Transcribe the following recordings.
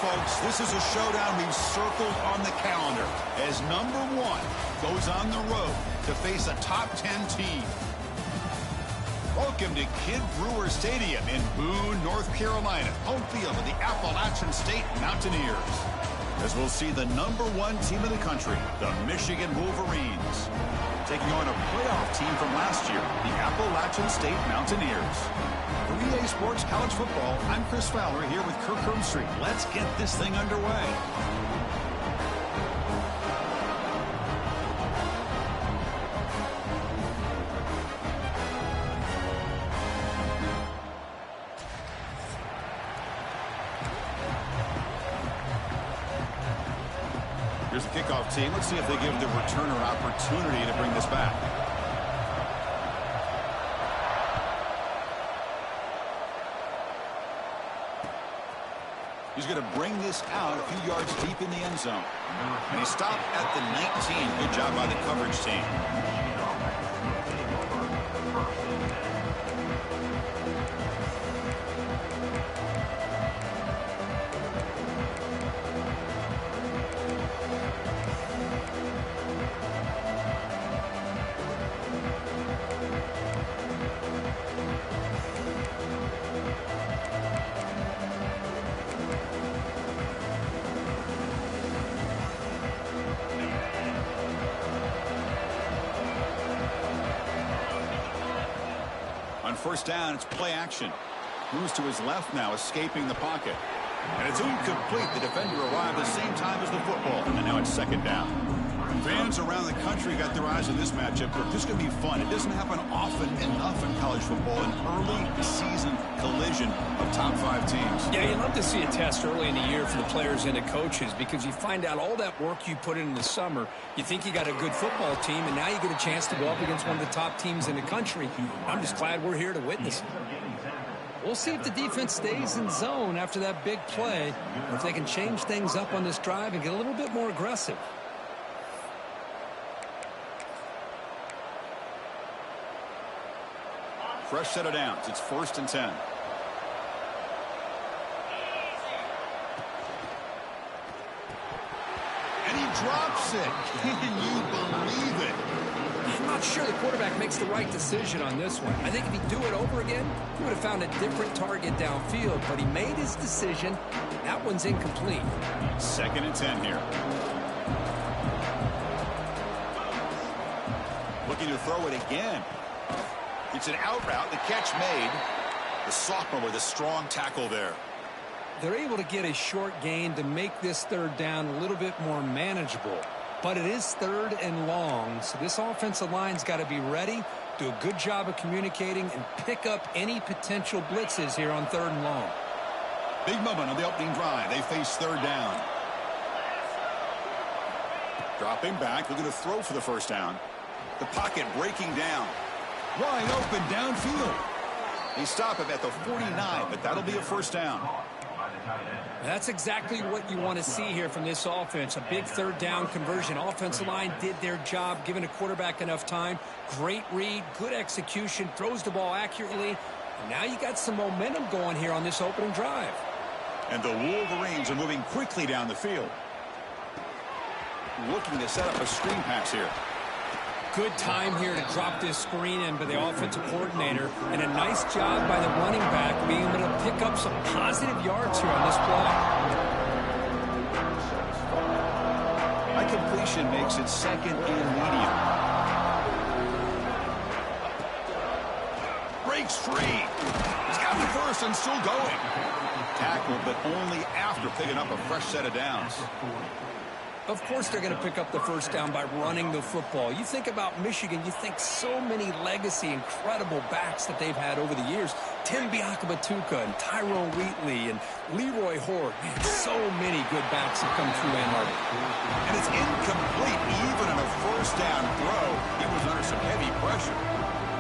Folks, this is a showdown we've circled on the calendar as number one goes on the road to face a top 10 team. Welcome to Kid Brewer Stadium in Boone, North Carolina, home field of the Appalachian State Mountaineers, as we'll see the number one team in the country, the Michigan Wolverines, taking on a playoff team from last year, the Appalachian State Mountaineers. 3A Sports College Football, I'm Chris Fowler here with Kirk Herbstreit. Let's get this thing underway. Here's the kickoff team. Let's see if they give the returner opportunity to bring this back. He's going to bring this out a few yards deep in the end zone. And he stopped at the 19. Good job by the coverage team. First down, it's play action. Moves to his left now, escaping the pocket. And it's incomplete. The defender arrived the same time as the football. And now it's second down. Fans around the country got their eyes on this matchup. This is going to be fun. It doesn't happen often enough in college football. An early season collision of top 5 teams. Yeah, you love to see a test early in the year for the players and the coaches because you find out all that work you put in the summer. You think you got a good football team, and now you get a chance to go up against one of the top teams in the country. I'm just glad we're here to witness it. We'll see if the defense stays in zone after that big play, or if they can change things up on this drive and get a little bit more aggressive. Fresh set of downs. It's 1st and 10. And he drops it. Can you believe it? I'm not sure the quarterback makes the right decision on this one. I think if he'd do it over again, he would have found a different target downfield, but he made his decision. That one's incomplete. 2nd and 10 here. Looking to throw it again. It's an out route. The catch made. The sophomore with a strong tackle there. They're able to get a short gain to make this 3rd down a little bit more manageable. But it is 3rd and long, so this offensive line's got to be ready, do a good job of communicating, and pick up any potential blitzes here on 3rd and long. Big moment on the opening drive. They face 3rd down. Dropping back, looking to throw for the first down. The pocket breaking down. Wide open downfield. They stop him at the 49, but that'll be a first down. That's exactly what you want to see here from this offense. A big 3rd down conversion. Offensive line did their job, giving a quarterback enough time. Great read, good execution, throws the ball accurately. And now you got some momentum going here on this opening drive. And the Wolverines are moving quickly down the field. Looking to set up a screen pass here. Good time here to drop this screen in by the offensive coordinator, and a nice job by the running back being able to pick up some positive yards here on this play. High completion makes it 2nd and medium. Breaks free. He's got the first and still going. Tackle, but only after picking up a fresh set of downs. Of course they're going to pick up the first down by running the football. You think about Michigan, you think so many legacy, incredible backs that they've had over the years. Tim Biakabatuka and Tyrone Wheatley and Leroy Horde. Man, so many good backs have come through Ann Arbor. And it's incomplete. Even on a first down throw, he was under some heavy pressure.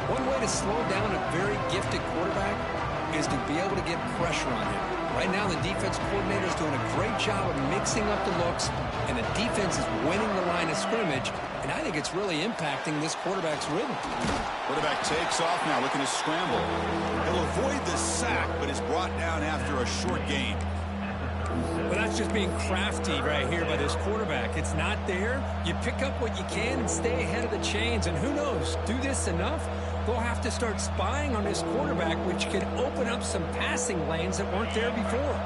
One way to slow down a very gifted quarterback is to be able to get pressure on him. Right now, the defense coordinator is doing a great job of mixing up the looks, and the defense is winning the line of scrimmage, and I think it's really impacting this quarterback's rhythm. Quarterback takes off now, looking to scramble. He'll avoid the sack, but is brought down after a short gain. But that's just being crafty right here by this quarterback. It's not there. You pick up what you can and stay ahead of the chains, and who knows, do this enough, they'll have to start spying on this quarterback, which could open up some passing lanes that weren't there before.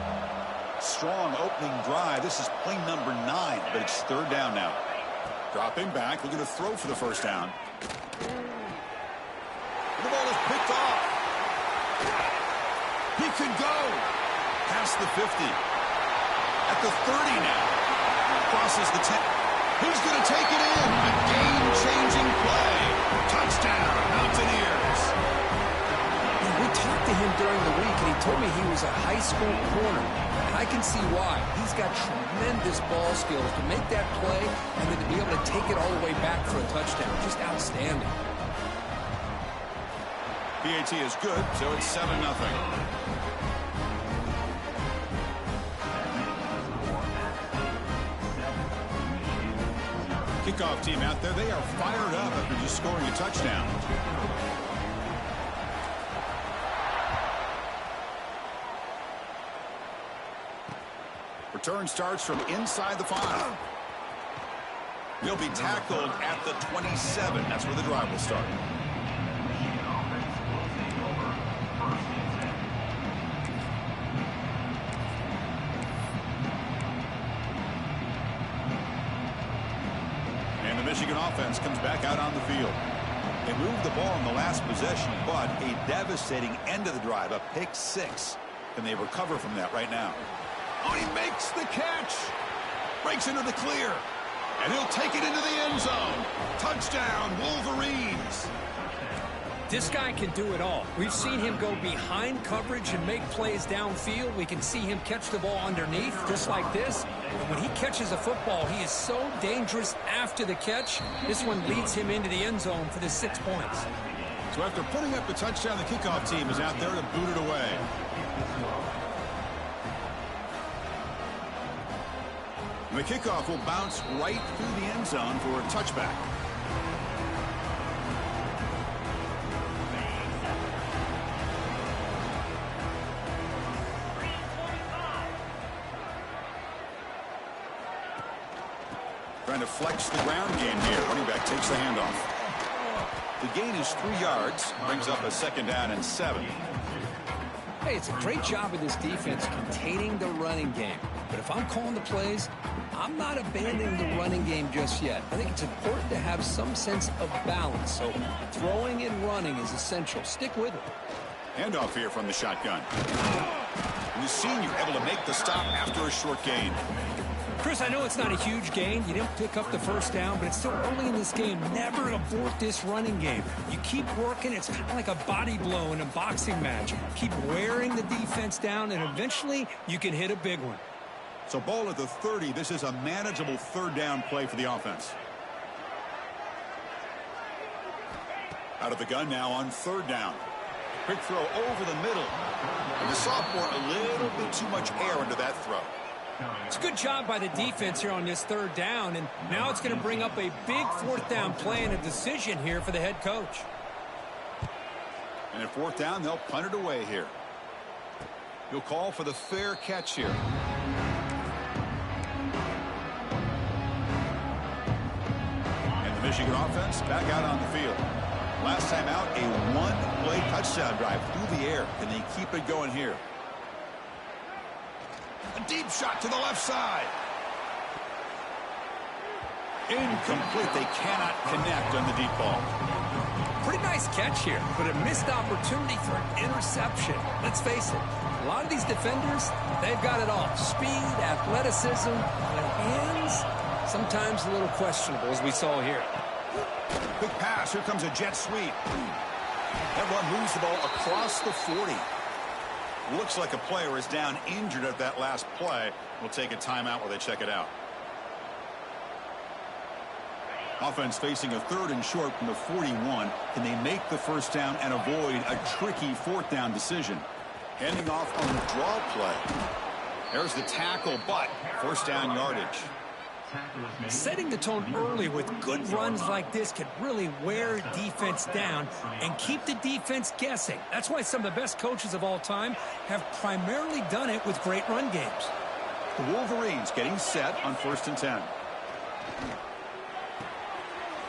Strong opening drive. This is play number 9, but it's 3rd down now. Dropping back, looking to throw for the first down. The ball is picked off. He could go past the 50. At the 30 now. Crosses the 10. He's going to take it in. A game-changing play. Touchdown, Mountaineers. We talked to him during the week, and he told me he was a high school corner. And I can see why. He's got tremendous ball skills to make that play and then to be able to take it all the way back for a touchdown. Just outstanding. PAT is good, so it's 7-0. Kickoff team out there, they are fired up after just scoring a touchdown. Return starts from inside the 5. He'll be tackled at the 27. That's where the drive will start. And the Michigan offense comes back out on the field. They moved the ball in the last possession, but a devastating end of the drive, a pick 6. And they recover from that right now. Oh, he makes the catch. Breaks into the clear. And he'll take it into the end zone. Touchdown, Wolverines. This guy can do it all. We've seen him go behind coverage and make plays downfield. We can see him catch the ball underneath, just like this. And when he catches a football, he is so dangerous after the catch. This one leads him into the end zone for the 6 points. So after putting up the touchdown, the kickoff team is out there to boot it away. The kickoff will bounce right through the end zone for a touchback. Trying to flex the ground game here. Running back takes the handoff. The gain is 3 yards. Brings up a 2nd down and 7. Hey, it's a great job of this defense containing the running game. But if I'm calling the plays, I'm not abandoning the running game just yet. I think it's important to have some sense of balance. So throwing and running is essential. Stick with it. Handoff here from the shotgun. And the senior able to make the stop after a short gain. Chris, I know it's not a huge gain. You didn't pick up the first down, but it's still early in this game. Never abort this running game. You keep working. It's kind of like a body blow in a boxing match. Keep wearing the defense down, and eventually you can hit a big one. So ball at the 30. This is a manageable third down play for the offense. Out of the gun now on third down. Quick throw over the middle. And the sophomore, a little bit too much air into that throw. It's a good job by the defense here on this third down, and now it's going to bring up a big fourth down play and a decision here for the head coach. And at fourth down, they'll punt it away here. He'll call for the fair catch here. And the Michigan offense back out on the field. Last time out, a one-play touchdown drive through the air. Can they keep it going here? A deep shot to the left side. Incomplete. They cannot connect on the deep ball. Pretty nice catch here, but a missed opportunity for an interception. Let's face it, a lot of these defenders, they've got it all. Speed, athleticism, but hands, sometimes a little questionable, as we saw here. Quick pass. Here comes a jet sweep. That one moves the ball across the 40. Looks like a player is down injured at that last play. We'll take a timeout while they check it out. Offense facing a third and short from the 41. Can they make the first down and avoid a tricky fourth down decision? Handing off on the draw play. There's the tackle, but first down yardage. Setting the tone early with good runs like this can really wear defense down and keep the defense guessing. That's why some of the best coaches of all time have primarily done it with great run games. The Wolverines getting set on 1st and 10.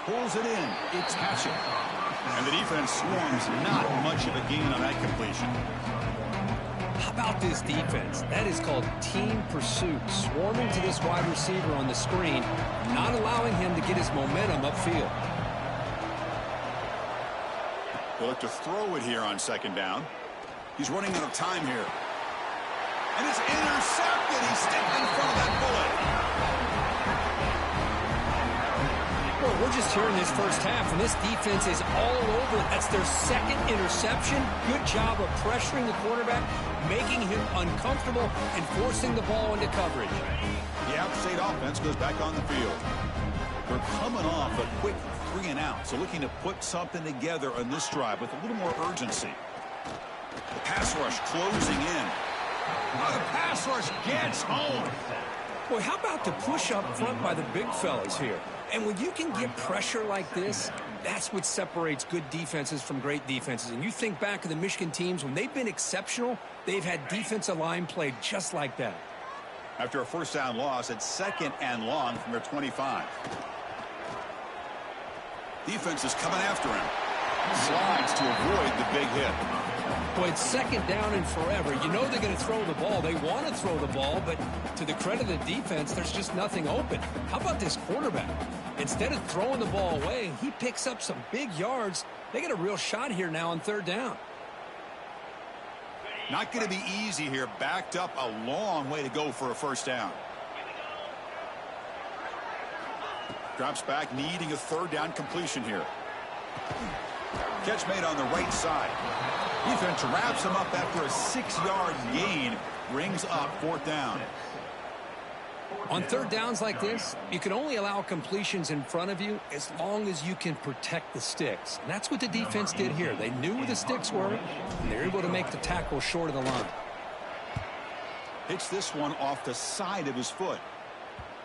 Pulls it in. It's Patchett. And the defense swarms. Not much of a gain on that completion. How about this defense? That is called team pursuit. Swarming to this wide receiver on the screen, not allowing him to get his momentum upfield. They'll look to throw it here on second down. He's running out of time here. And it's intercepted. He's stepped in front of that bullet. Well, we're just here in this first half, and this defense is all over. That's their second interception. Good job of pressuring the quarterback, making him uncomfortable, and forcing the ball into coverage. The App State offense goes back on the field. They're coming off a quick 3-and-out, so looking to put something together on this drive with a little more urgency. The pass rush closing in. Oh, the pass rush gets home. Boy, how about the push up front by the big fellas here? And when you can get pressure like this, that's what separates good defenses from great defenses. And you think back to the Michigan teams, when they've been exceptional, they've had defensive line play just like that. After a first down loss at 2nd and long from their 25. Defense is coming after him. Slides to avoid the big hit. Boy, it's 2nd down and forever. You know they're going to throw the ball. They want to throw the ball, but to the credit of the defense, there's just nothing open. How about this quarterback? Instead of throwing the ball away, he picks up some big yards. They got a real shot here now on 3rd down. Not going to be easy here. Backed up a long way to go for a first down. Drops back, needing a 3rd down completion here. Catch made on the right side. Defense wraps him up after a 6-yard gain. Brings up 4th down. On 3rd downs like this, you can only allow completions in front of you as long as you can protect the sticks. And that's what the defense did here. They knew where the sticks were, and they're able to make the tackle short of the line. Hits this one off the side of his foot.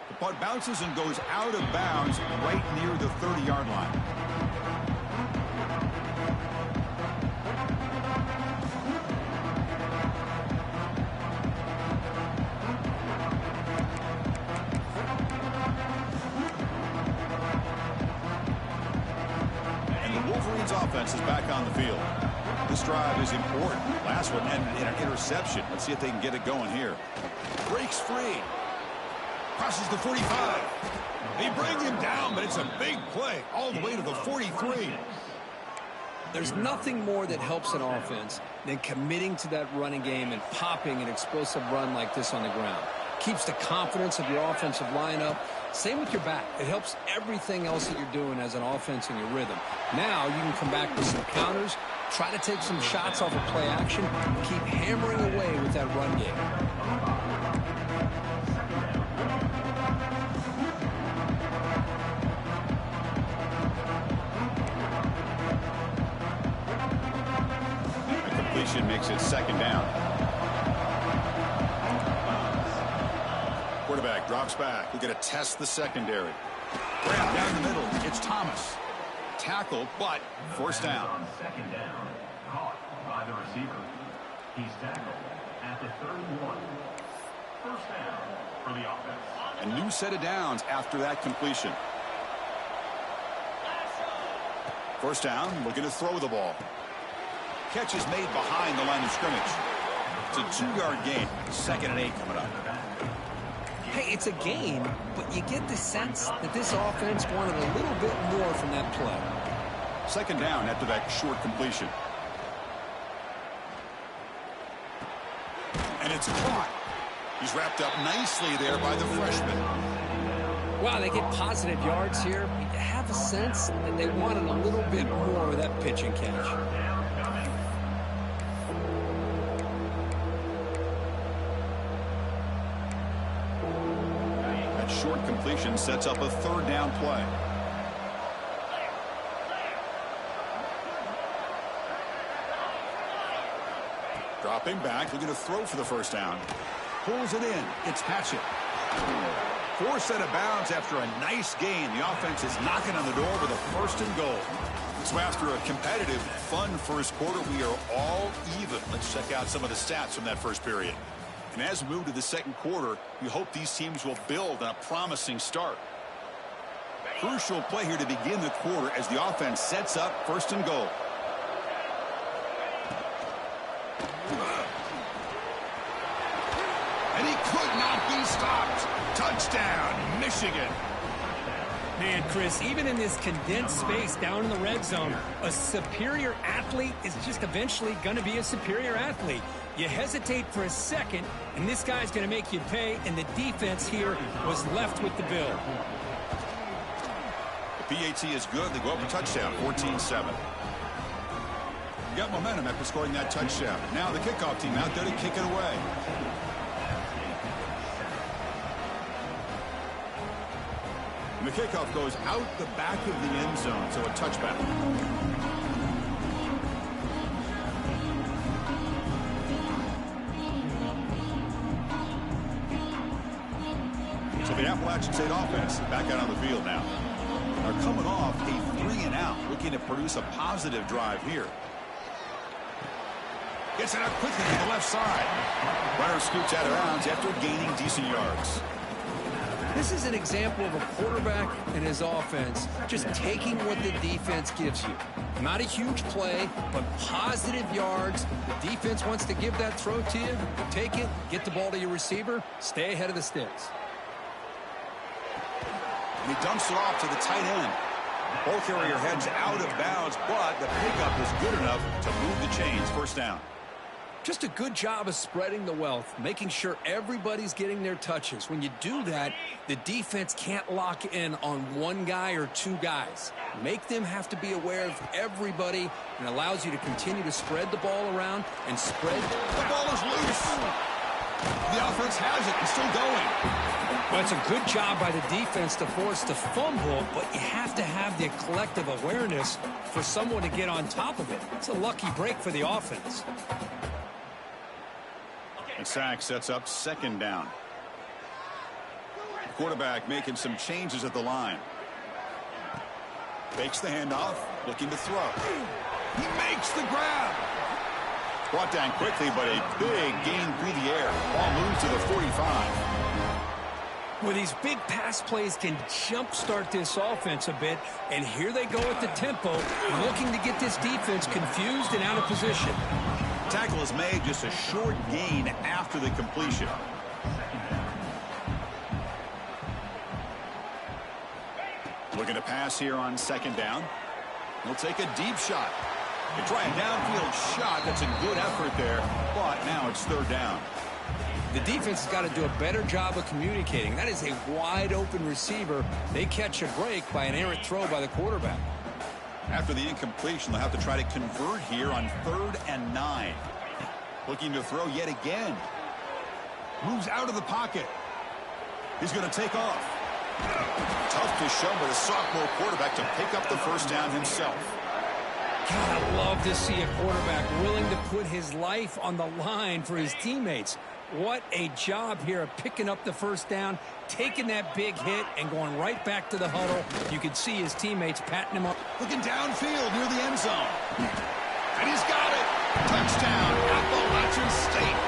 The punt bounces and goes out of bounds right near the 30-yard line. Offense is back on the field. This drive is important. Last one ended in an interception. Let's see if they can get it going here. Breaks free. Crosses the 45. They bring him down, but it's a big play all the way to the 43. There's nothing more that helps an offense than committing to that running game and popping an explosive run like this on the ground. Keeps the confidence of your offensive lineup. Same with your back. It helps everything else that you're doing as an offense in your rhythm. Now you can come back with some counters, try to take some shots off of play action, keep hammering away with that run game. The completion makes it second down. Quarterback drops back. We're going to test the secondary. Grab down the middle. It's Thomas. Tackle, but first down. Second down. Caught by the receiver. He's tackled at the 31. First down for the offense. A new set of downs after that completion. First down, looking to throw the ball. Catch is made behind the line of scrimmage. It's a 2-yard gain. 2nd and 8 coming up. Hey, it's a game, but you get the sense that this offense wanted a little bit more from that play. Second down after that short completion. And it's caught. He's wrapped up nicely there by the freshman. Wow, they get positive yards here. You have a sense that they wanted a little bit more of that pitch and catch. Short completion sets up a 3rd down play. Dropping back, looking to throw for the first down. Pulls it in. It's Hatchett. 4th set of bounds after a nice gain. The offense is knocking on the door with a 1st and goal. So after a competitive, fun first quarter, we are all even. Let's check out some of the stats from that first period. And as we move to the second quarter, we hope these teams will build on a promising start. Crucial play here to begin the quarter as the offense sets up 1st and goal. And he could not be stopped. Touchdown, Michigan. Man, Chris, even in this condensed space down in the red zone, a superior athlete is just eventually going to be a superior athlete. You hesitate for a second, and this guy's going to make you pay, and the defense here was left with the bill. The PAT is good. They go up a touchdown, 14-7. You got momentum after scoring that touchdown. Now the kickoff team out there to kick it away. And the kickoff goes out the back of the end zone, so a touchback. So the Appalachian State offense back out on the field now. Are coming off a 3-and-out, looking to produce a positive drive here. Gets it out quickly to the left side. Runner scoots out of bounds after gaining decent yards. This is an example of a quarterback and his offense just taking what the defense gives you. Not a huge play, but positive yards. The defense wants to give that throw to you. Take it, get the ball to your receiver, stay ahead of the sticks. And he dumps it off to the tight end. Ball carrier heads out of bounds, but the pickup is good enough to move the chains. First down. Just a good job of spreading the wealth, making sure everybody's getting their touches. When you do that, the defense can't lock in on one guy or two guys. Make them have to be aware of everybody, and allows you to continue to spread the ball around and spread. The ball is loose. The offense has it and still going. Well, it's a good job by the defense to force the fumble, but you have to have the collective awareness for someone to get on top of it. It's a lucky break for the offense. And sack sets up second down. Quarterback making some changes at the line. Fakes the handoff, looking to throw. He makes the grab. Brought down quickly, but a big gain through the air. Ball moves to the 45. Well, these big pass plays can jumpstart this offense a bit, and here they go at the tempo, looking to get this defense confused and out of position. Tackle is made, just a short gain after the completion. Looking to pass here on second down. He'll take a deep shot. They try a downfield shot. That's a good effort there, but now it's third down. The defense has got to do a better job of communicating. That is a wide-open receiver. They catch a break by an errant throw by the quarterback. After the incompletion, they'll have to try to convert here on 3rd and 9. Looking to throw yet again. Moves out of the pocket. He's going to take off. Tough to show by the sophomore quarterback to pick up the first down himself. God, I love to see a quarterback willing to put his life on the line for his teammates. What a job here of picking up the first down, taking that big hit, and going right back to the huddle. You can see his teammates patting him up. Looking downfield near the end zone. And he's got it. Touchdown, Appalachian State.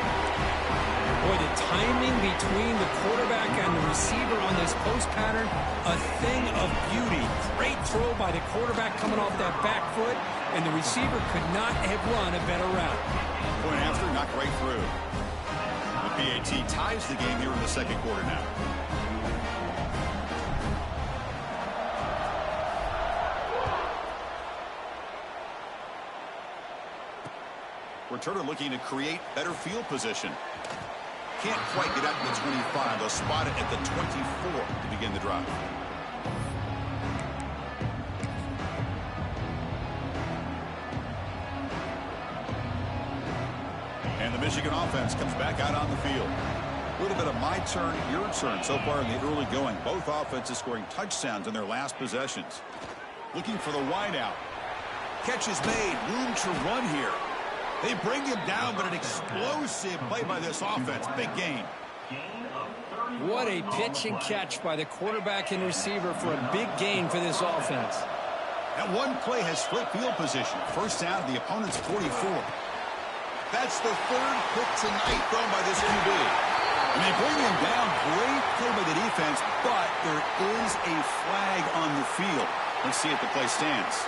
Boy, the timing between the quarterback and the receiver on this post pattern, a thing of beauty. Great throw by the quarterback coming off that back foot, and the receiver could not have run a better route. Point after, knocked right through. The PAT ties the game here in the second quarter now. Returner looking to create better field position. Can't quite get out to the 25. They'll spot it at the 24 to begin the drive. And the Michigan offense comes back out on the field. A little bit of my turn, your turn so far in the early going. Both offenses scoring touchdowns in their last possessions. Looking for the wideout. Catch is made. Room to run here. They bring him down, but an explosive play by this offense. Big gain. What a pitch and catch by the quarterback and receiver for a big gain for this offense. That one play has split field position. First down at the opponent's 44. That's the 3rd pick tonight thrown by this QB. And they bring him down. Great play by the defense, but there is a flag on the field. Let's see if the play stands.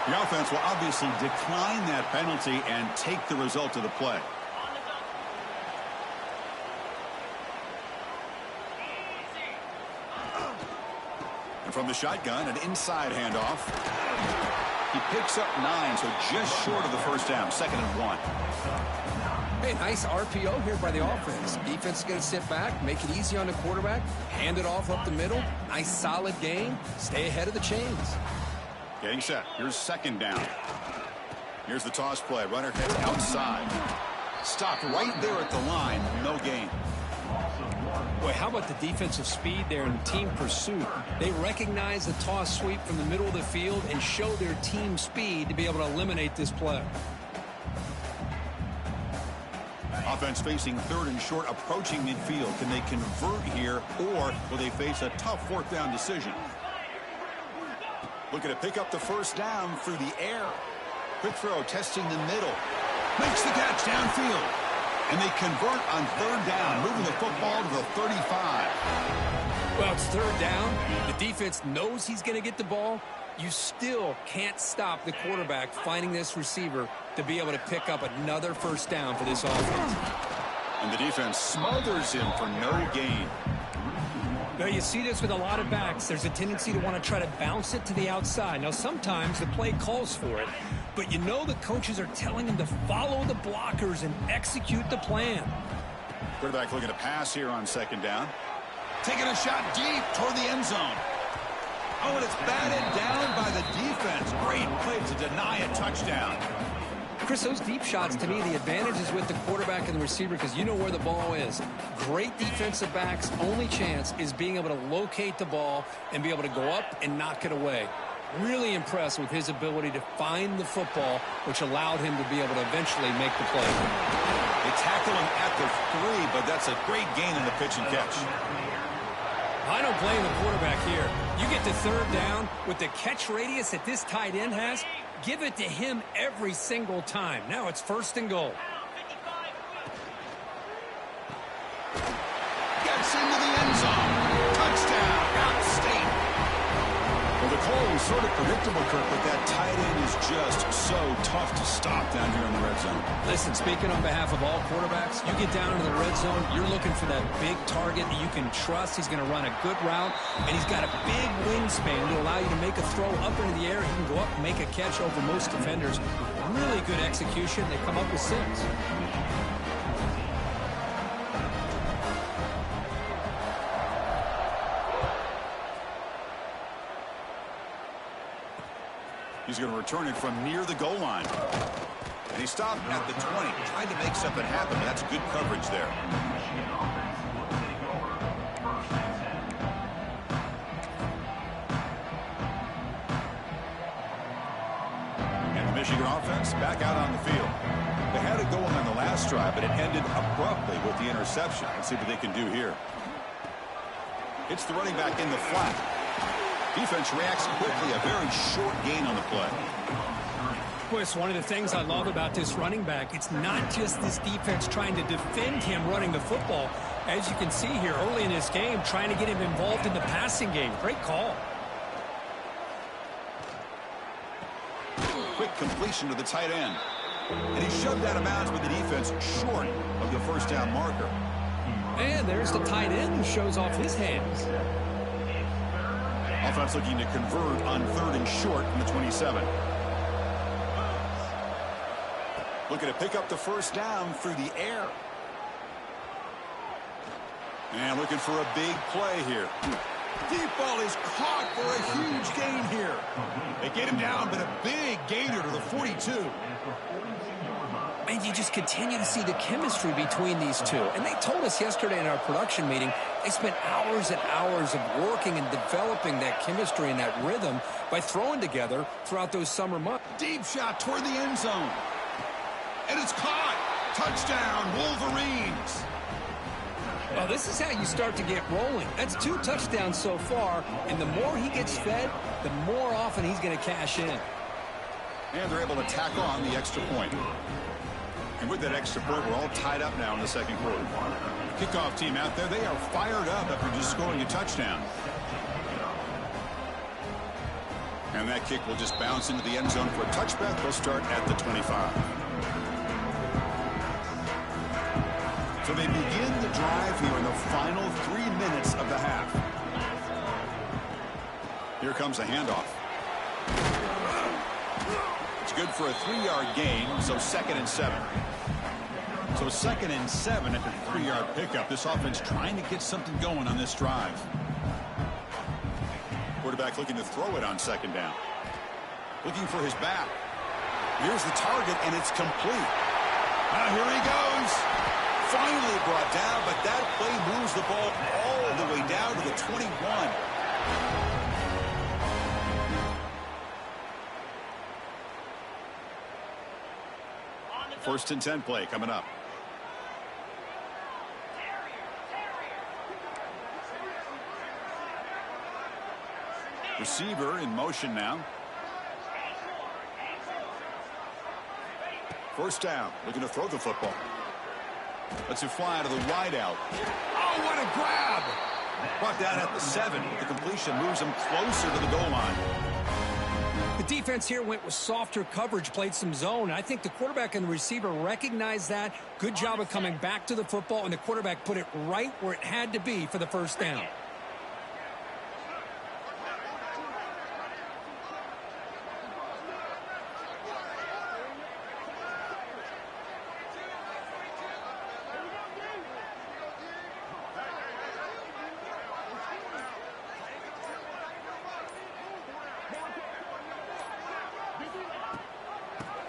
The offense will obviously decline that penalty and take the result of the play. And from the shotgun, an inside handoff. He picks up 9, so just short of the first down. 2nd and 1. Hey, nice RPO here by the offense. Defense is going to sit back, make it easy on the quarterback, hand it off up the middle. Nice solid gain. Stay ahead of the chains. Getting set. Here's 2nd down. Here's the toss play. Runner heads outside. Stopped right there at the line. No gain. Boy, how about the defensive speed there and team pursuit? They recognize the toss sweep from the middle of the field and show their team speed to be able to eliminate this play. Offense facing 3rd and short, approaching midfield. Can they convert here, or will they face a tough 4th down decision? Looking to pick up the first down through the air. Quick throw, testing the middle. Makes the catch downfield. And they convert on 3rd down, moving the football to the 35. Well, it's 3rd down. The defense knows he's going to get the ball. You still can't stop the quarterback finding this receiver to be able to pick up another first down for this offense. And the defense smothers him for no gain. Now, you see this with a lot of backs. There's a tendency to want to try to bounce it to the outside. Now, sometimes the play calls for it, but you know the coaches are telling them to follow the blockers and execute the plan. Quarterback looking to pass here on 2nd down. Taking a shot deep toward the end zone. Oh, and it's batted down by the defense. Great play to deny a touchdown. Chris, those deep shots, to me, the advantage is with the quarterback and the receiver because you know where the ball is. Great defensive backs' only chance is being able to locate the ball and be able to go up and knock it away. Really impressed with his ability to find the football, which allowed him to be able to eventually make the play. They tackle him at the 3, but that's a great gain in the pitch and catch. I don't blame the quarterback here. You get to 3rd down with the catch radius that this tight end has, give it to him every single time. Now it's 1st and goal. Gets into the end zone. Touchdown, App State. Well, the call was sort of predictable, Kirk, but that tight end is just so tough to stop down here in the red zone. Listen, speaking on behalf of all quarterbacks, you get down into the red zone, you're looking for that big target that you can trust. He's going to run a good route, and he's got a big wingspan to allow you to make a throw up into the air. He can go up and make a catch over most defenders. Really good execution. They come up with 6. He's going to return it from near the goal line. And he stopped at the 20, trying to make something happen. That's good coverage there. And the Michigan offense back out on the field. They had it going on the last drive, but it ended abruptly with the interception. Let's see what they can do here. It's the running back in the flat. Defense reacts quickly. A very short gain on the play. Well, it's one of the things I love about this running back. It's not just this defense trying to defend him running the football. As you can see here early in this game, trying to get him involved in the passing game. Great call. Quick completion to the tight end. And he shoved out of bounds with the defense short of the first down marker. And there's the tight end who shows off his hands. Offense looking to convert on 3rd and short from the 27. Looking to pick up the first down through the air. And looking for a big play here. Deep ball is caught for a huge gain here. They get him down, but a big gainer to the 42. And you just continue to see the chemistry between these two. And they told us yesterday in our production meeting, they spent hours and hours of working and developing that chemistry and that rhythm by throwing together throughout those summer months. Deep shot toward the end zone. And it's caught. Touchdown, Wolverines. Well, this is how you start to get rolling. That's 2 touchdowns so far, and the more he gets fed, the more often he's going to cash in. And they're able to tack on the extra point. And with that extra point, we're all tied up now in the second quarter. Kickoff team out there, they are fired up after just scoring a touchdown. And that kick will just bounce into the end zone for a touchback. They'll start at the 25. So they begin the drive here in the final 3 minutes of the half. Here comes a handoff. It's good for a 3-yard gain, so 2nd and 7. So 2nd and 7 after the 3-yard pickup. This offense trying to get something going on this drive. Quarterback looking to throw it on 2nd down. Looking for his back. Here's the target, and it's complete. Now here he goes. Finally brought down, but that play moves the ball all the way down to the 21. 1st and 10 play coming up. Receiver in motion now. 1st down, looking to throw the football. Lets it fly to the wideout. Oh, what a grab! Brought down at the 7. The completion moves him closer to the goal line. The defense here went with softer coverage, played some zone. I think the quarterback and the receiver recognized that. Good job of coming back to the football, and the quarterback put it right where it had to be for the first down.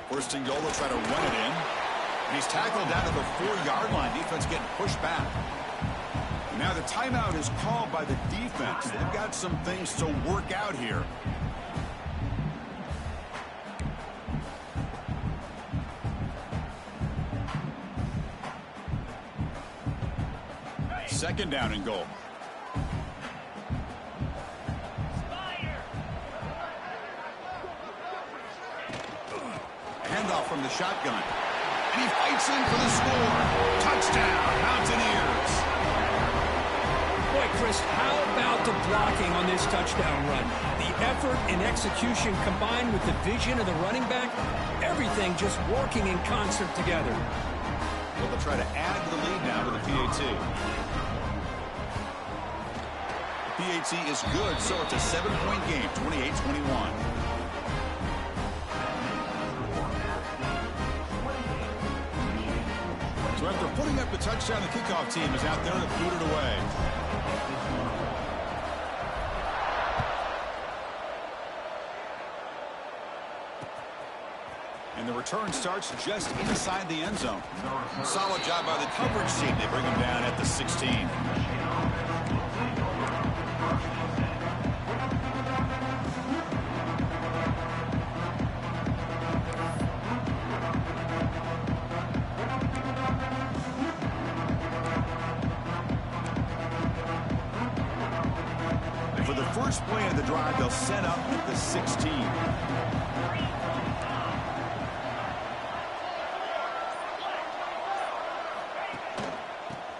First and goal, they'll try to run it in. And he's tackled down to the 4-yard line. Defense getting pushed back. And now the timeout is called by the defense. They've got some things to work out here. Second down and goal. Handoff from the shotgun. And he fights in for the score. Touchdown, Mountaineers. Boy, Chris, how about the blocking on this touchdown run? The effort and execution combined with the vision of the running back, everything just working in concert together. Well, they'll try to add the lead now to the PAT. The PAT is good, so it's a 7-point game, 28-21. So after putting up the touchdown, the kickoff team is out there to boot it away. And the return starts just inside the end zone. Solid job by the coverage team. They bring him down at the 16. For the first play of the drive, they'll set up at the 16.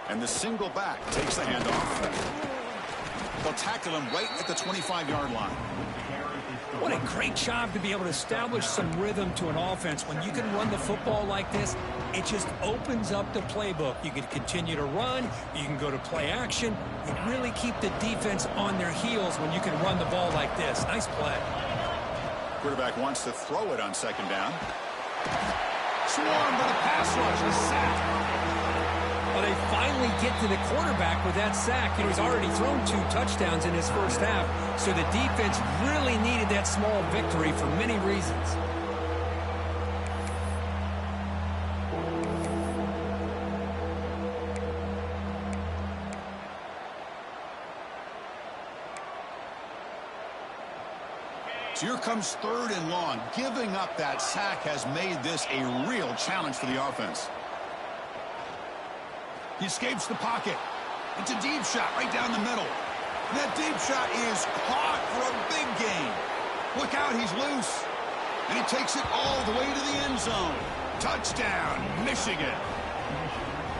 And the single back takes the handoff. They'll tackle him right at the 25-yard line. What a great job to be able to establish some rhythm to an offense. When you can run the football like this, it just opens up the playbook. You can continue to run. You can go to play action. You really keep the defense on their heels when you can run the ball like this. Nice play. Quarterback wants to throw it on second down. Swarmed by the pass rush. A sack. Well, they finally get to the quarterback with that sack. He's already thrown 2 touchdowns in his first half, so the defense really needed that small victory for many reasons. So here comes 3rd and long. Giving up that sack has made this a real challenge for the offense. He escapes the pocket. It's a deep shot right down the middle. And that deep shot is caught for a big gain. Look out, he's loose. And he takes it all the way to the end zone. Touchdown, Michigan.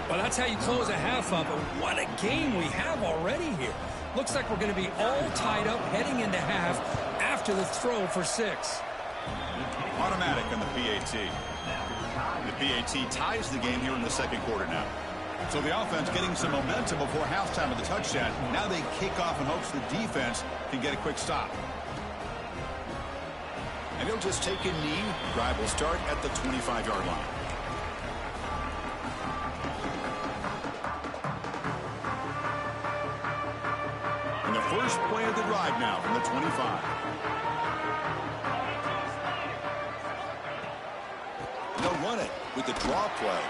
Well, that's how you close a half up. But what a game we have already here. Looks like we're going to be all tied up heading into half after the throw for 6. Automatic on the PAT. The PAT ties the game here in the second quarter now. So the offense getting some momentum before halftime of the touchdown. Now they kick off in hopes the defense can get a quick stop. And he'll just take a knee. Drive will start at the 25-yard line. And the first play of the drive now from the 25. They'll run it with the draw play.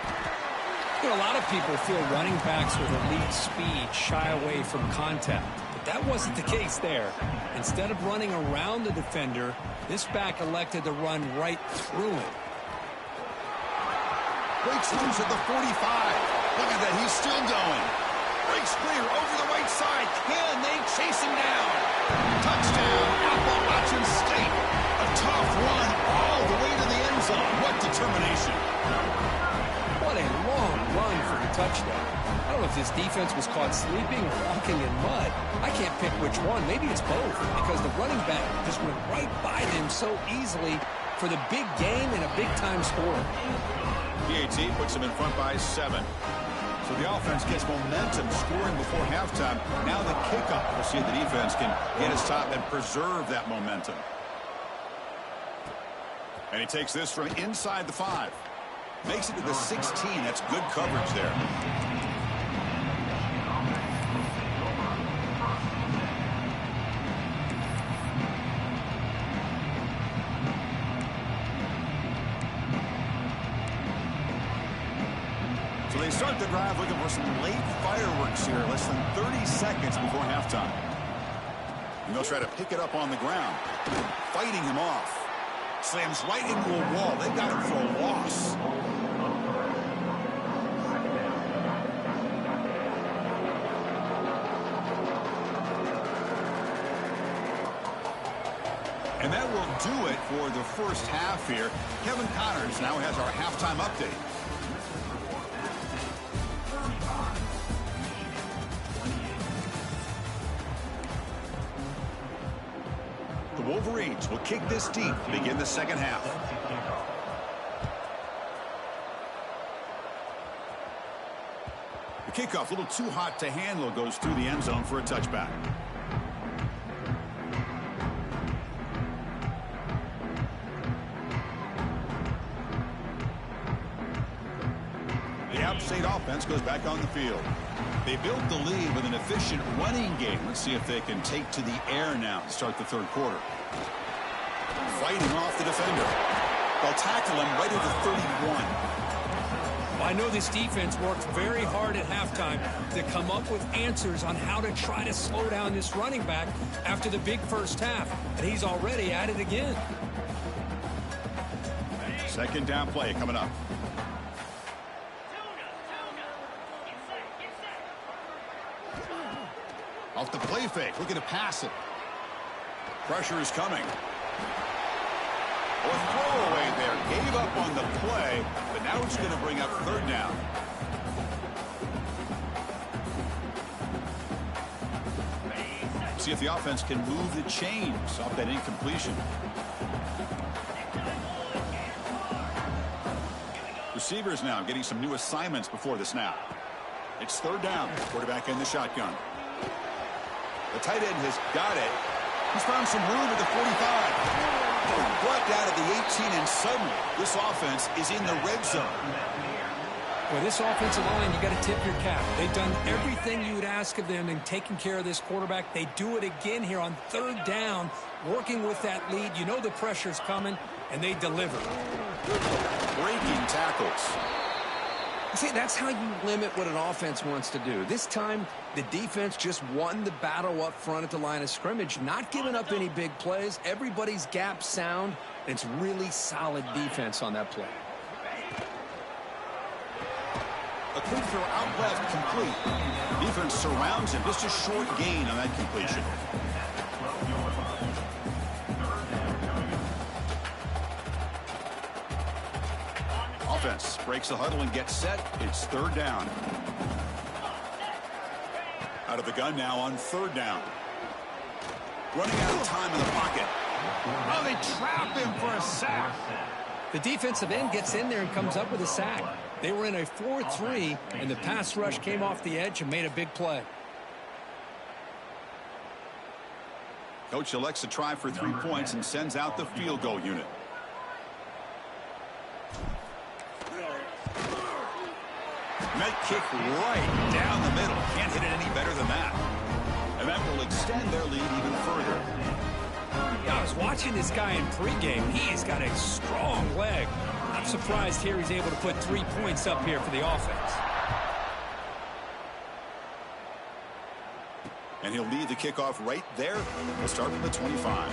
You know, a lot of people feel running backs with elite speed shy away from contact. But that wasn't the case there. Instead of running around the defender, this back elected to run right through him. Breaks loose at the 45. Look at that, he's still going. Breaks clear over the right side. Can they chase him down? Touchdown, Appalachian State. A tough run all the way to the end zone. What determination. What a long run for the touchdown. I don't know if this defense was caught sleeping or walking in mud. I can't pick which one. Maybe it's both, because the running back just went right by them so easily for the big game and a big-time score. PAT puts them in front by 7. So the offense gets momentum scoring before halftime. Now the kickoff. We'll see if the defense can get a stop and preserve that momentum. And he takes this from inside the 5. Makes it to the 16. That's good coverage there. So they start the drive looking for some late fireworks here. Less than 30 seconds before halftime. And they'll try to pick it up on the ground. Fighting him off. Slams right into a wall. They got him for a loss. And that will do it for the first half here. Kevin Connors now has our halftime update. The Wolverines will kick this deep to begin the second half. The kickoff, a little too hot to handle, goes through the end zone for a touchback. The App State offense goes back on the field. They built the lead with an efficient running game. Let's see if they can take to the air now to start the third quarter. Fighting off the defender. They'll tackle him right at the 31. I know this defense worked very hard at halftime to come up with answers on how to try to slow down this running back after the big first half, and he's already at it again. Second down play coming up. Off the play fake, looking to pass it. Pressure is coming. Or throwaway there. Gave up on the play, but now it's going to bring up third down. See if the offense can move the chains off that incompletion. Receivers now getting some new assignments before the snap. It's third down. Quarterback in the shotgun. The tight end has got it. He's found some room at the 45. Brought down at the 18, and suddenly this offense is in the red zone. Well, this offensive line, you got to tip your cap. They've done everything you would ask of them in taking care of this quarterback. They do it again here on third down, working with that lead. You know the pressure's coming, and they deliver. Breaking tackles. See, that's how you limit what an offense wants to do. This time, the defense just won the battle up front at the line of scrimmage, not giving up any big plays. Everybody's gap sound. It's really solid defense on that play. A quick throw out left, complete. Defense surrounds him. Just a short gain on that completion. Offense breaks the huddle and gets set. It's third down. Out of the gun now on third down. Running out of time in the pocket. Oh, they trap him for a sack. The defensive end gets in there and comes up with a sack. They were in a 4-3, and the pass rush came off the edge and made a big play. Coach elects to try for 3 points and sends out the field goal unit. Net kick right down the middle. Can't hit it any better than that. And that will extend their lead even further. Yeah, I was watching this guy in pregame. He's got a strong leg. I'm surprised here he's able to put 3 points up here for the offense. And he'll lead the kickoff right there. We'll start from the 25.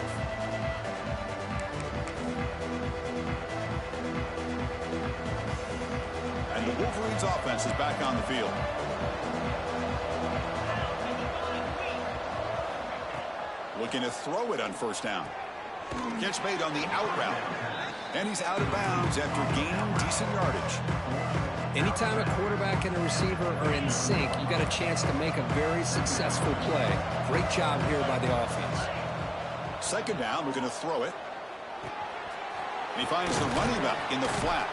And the Wolverines offense is back on the field. Looking to throw it on first down. Catch made on the out route. And he's out of bounds after gaining decent yardage. Anytime a quarterback and a receiver are in sync, you got a chance to make a very successful play. Great job here by the offense. Second down, we're going to throw it. And he finds the running back in the flat.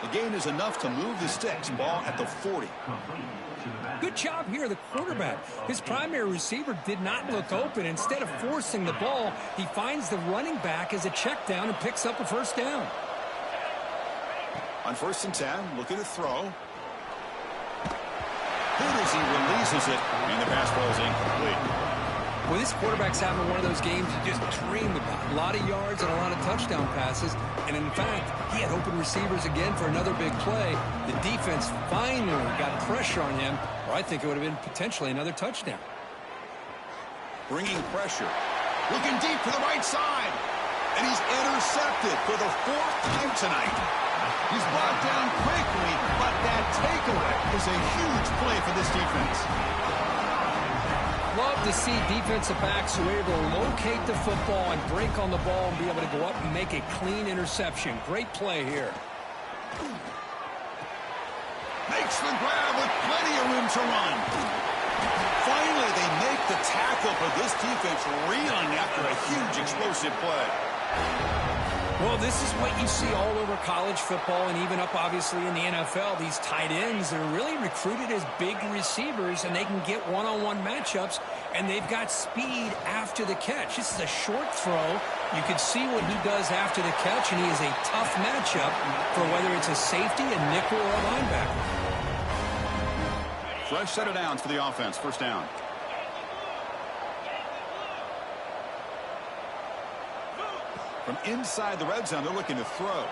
The gain is enough to move the sticks. Ball at the 40. Good job here, the quarterback. His primary receiver did not look open. Instead of forcing the ball, he finds the running back as a check down and picks up a first down. On first and 10, looking to throw. Good as he releases it, and the pass ball is incomplete. Well, this quarterback's having one of those games you just dreamed about. A lot of yards and a lot of touchdown passes. And in fact, he had open receivers again for another big play. The defense finally got pressure on him, or I think it would have been potentially another touchdown. Bringing pressure. Looking deep to the right side. And he's intercepted for the 4th time tonight. He's brought down quickly, but that takeaway is a huge play for this defense. Love to see defensive backs who are able to locate the football and break on the ball and be able to go up and make a clean interception. Great play here. Makes the grab with plenty of room to run. Finally, they make the tackle for this defense reeling after a huge explosive play. Well, this is what you see all over college football and even up, obviously, in the NFL. These tight ends are really recruited as big receivers, and they can get one-on-one matchups, and they've got speed after the catch. This is a short throw. You can see what he does after the catch, and he is a tough matchup for whether it's a safety, a nickel, or a linebacker. Fresh set of downs for the offense. First down. From inside the red zone, they're looking to throw.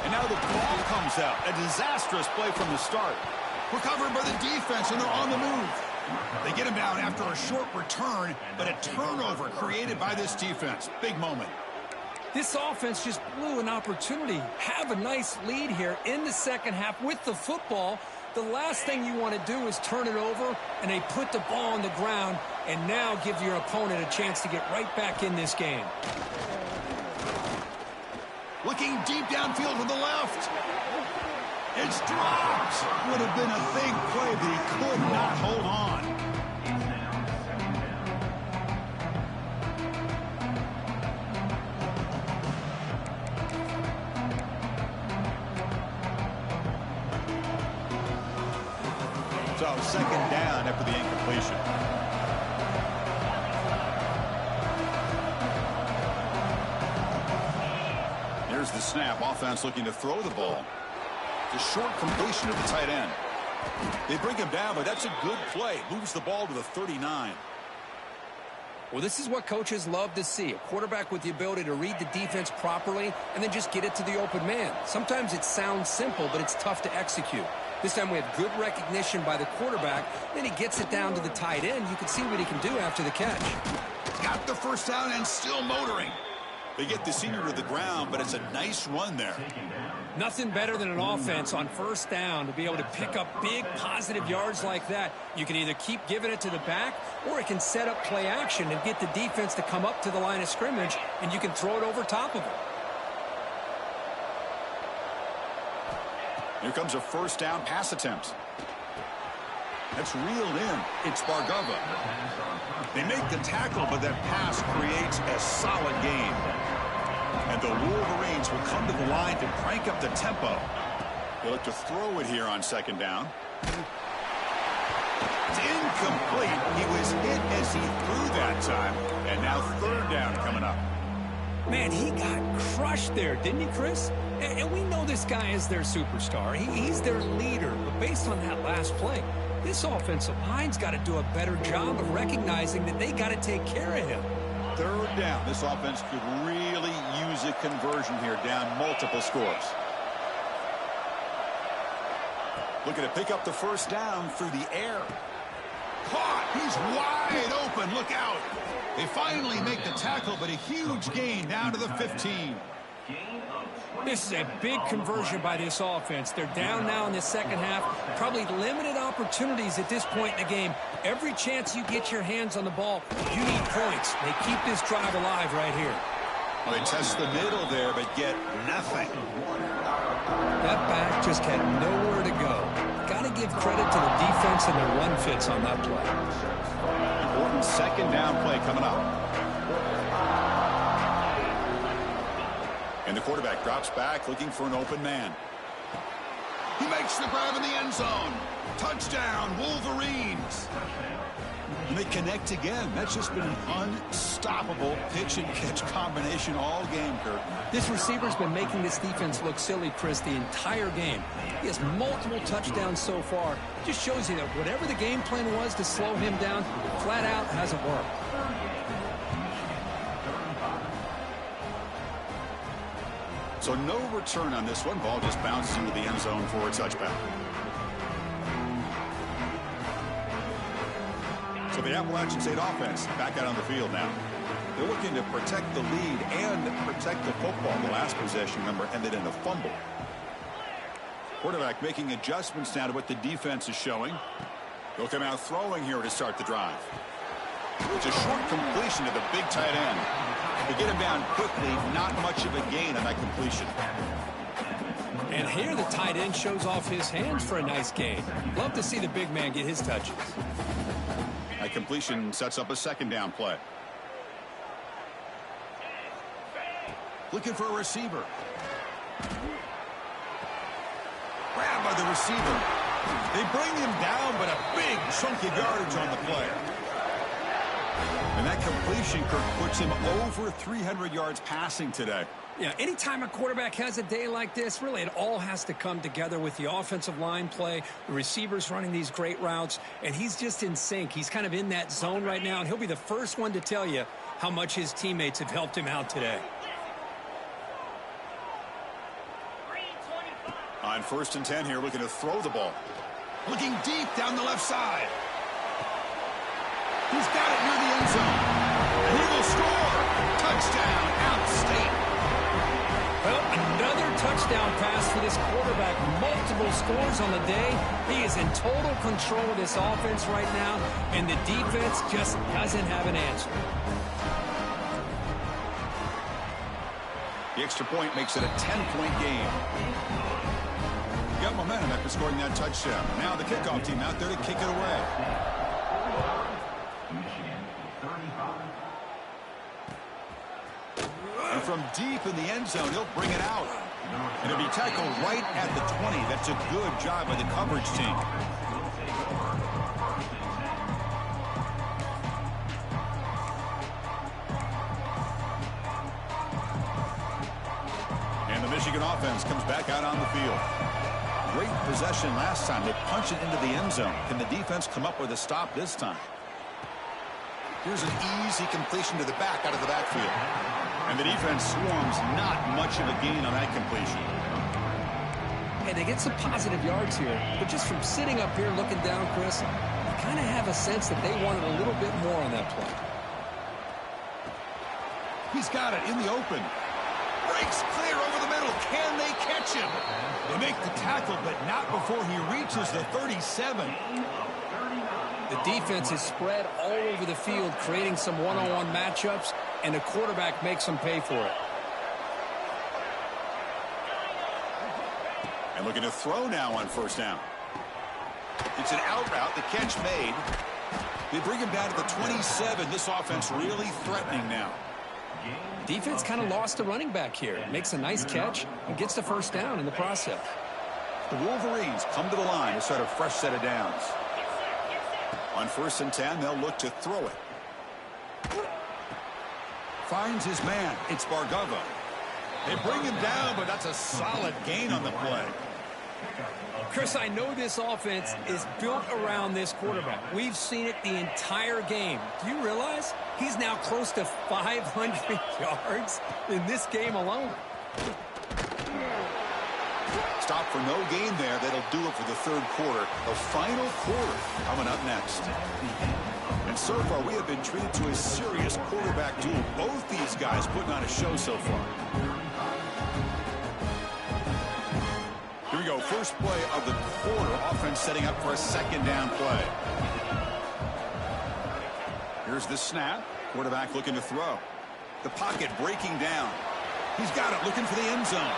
And now the ball comes out. A disastrous play from the start. Recovered by the defense, and they're on the move. They get him down after a short return, but a turnover created by this defense. Big moment. This offense just blew an opportunity. Have a nice lead here in the second half with the football. The last thing you want to do is turn it over, and they put the ball on the ground and now give your opponent a chance to get right back in this game. Looking deep downfield to the left. It's dropped. Would have been a big play, but he could not hold on. So second down after the incompletion. Here's the snap. Offense looking to throw the ball. The short completion of the tight end. They bring him down, but that's a good play. Moves the ball to the 39. Well, this is what coaches love to see. A quarterback with the ability to read the defense properly and then just get it to the open man. Sometimes it sounds simple, but it's tough to execute. This time we have good recognition by the quarterback. Then he gets it down to the tight end. You can see what he can do after the catch. Got the first down and still motoring. They get the senior to the ground, but it's a nice run there. Nothing better than an offense on first down to be able to pick up big positive yards like that. You can either keep giving it to the back, or it can set up play action and get the defense to come up to the line of scrimmage, and you can throw it over top of it. Here comes a first down pass attempt. That's reeled in. It's Bargova. They make the tackle, but that pass creates a solid gain. And the Wolverines will come to the line to crank up the tempo. They look to throw it here on second down. It's incomplete. He was hit as he threw that time. And now third down coming up. Man, he got crushed there, didn't he, Chris? And we know this guy is their superstar. He's their leader. But based on that last play, this offensive line's got to do a better job of recognizing that they got to take care of him. Third down. This offense could really use a conversion here, down multiple scores. Looking to pick up the first down through the air. Caught. He's wide open. Look out. They finally make the tackle, but a huge gain down to the 15. This is a big conversion by this offense. They're down now in the second half. Probably limited opportunities at this point in the game. Every chance you get your hands on the ball, you need points. They keep this drive alive right here. Well, they test the middle there, but get nothing. That back just had nowhere to go. Got to give credit to the defense and their run fits on that play. Important second down play coming up. And the quarterback drops back looking for an open man. He makes the grab in the end zone. Touchdown, Wolverines. And they connect again. That's just been an unstoppable pitch and catch combination all game, Kurt. This receiver's been making this defense look silly, Chris, the entire game. He has multiple touchdowns so far. Just shows you that whatever the game plan was to slow him down, flat out hasn't worked. So no return on this one. Ball just bounces into the end zone for a touchback. So the Appalachian State offense back out on the field now. They're looking to protect the lead and protect the football. The last possession, remember, ended in a fumble. Quarterback making adjustments now to what the defense is showing. They'll come out throwing here to start the drive. It's a short completion to the big tight end. They get him down quickly, not much of a gain on that completion. And here the tight end shows off his hands for a nice gain. Love to see the big man get his touches. That completion sets up a second down play. Looking for a receiver. Grabbed by the receiver. They bring him down, but a big chunk of yardage on the play. And that completion, Kirk, puts him over 300 yards passing today. Yeah, anytime a quarterback has a day like this, really it all has to come together with the offensive line play, the receivers running these great routes, and he's just in sync. He's kind of in that zone right now, and he'll be the first one to tell you how much his teammates have helped him out today. On 1st and 10 here, looking to throw the ball. Looking deep down the left side. He's got it near the end zone. And he will score. Touchdown, App State. Well, another touchdown pass for this quarterback. Multiple scores on the day. He is in total control of this offense right now, and the defense just doesn't have an answer. The extra point makes it a 10-point game. Got momentum after scoring that touchdown. Now the kickoff team out there to kick it away. And from deep in the end zone, he'll bring it out. And it'll be tackled right at the 20. That's a good job by the coverage team. And the Michigan offense comes back out on the field. Great possession last time. They punch it into the end zone. Can the defense come up with a stop this time? Here's an easy completion to the back out of the backfield. And the defense swarms, not much of a gain on that completion. Hey, they get some positive yards here, but just from sitting up here looking down, Chris, you kind of have a sense that they wanted a little bit more on that play. He's got it in the open. Breaks clear over the middle. Can they catch him? They make the tackle, but not before he reaches the 37. The defense is spread all over the field, creating some one-on-one matchups, and the quarterback makes them pay for it. And looking to throw now on 1st down. It's an out route. The catch made. They bring him down to the 27. This offense really threatening now. Defense kind of lost the running back here. Makes a nice catch and gets the 1st down in the process. The Wolverines come to the line to start a fresh set of downs. On 1st and 10, they'll look to throw it. Finds his man. It's Bargava. They bring him down, but that's a solid gain on the play. Chris, I know this offense is built around this quarterback. We've seen it the entire game. Do you realize he's now close to 500 yards in this game alone? Stop for no gain there. That'll do it for the 3rd quarter. The final quarter coming up next. And so far, we have been treated to a serious quarterback duel. Both these guys putting on a show so far. Here we go. First play of the quarter. Offense setting up for a 2nd down play. Here's the snap. Quarterback looking to throw. The pocket breaking down. He's got it, looking for the end zone.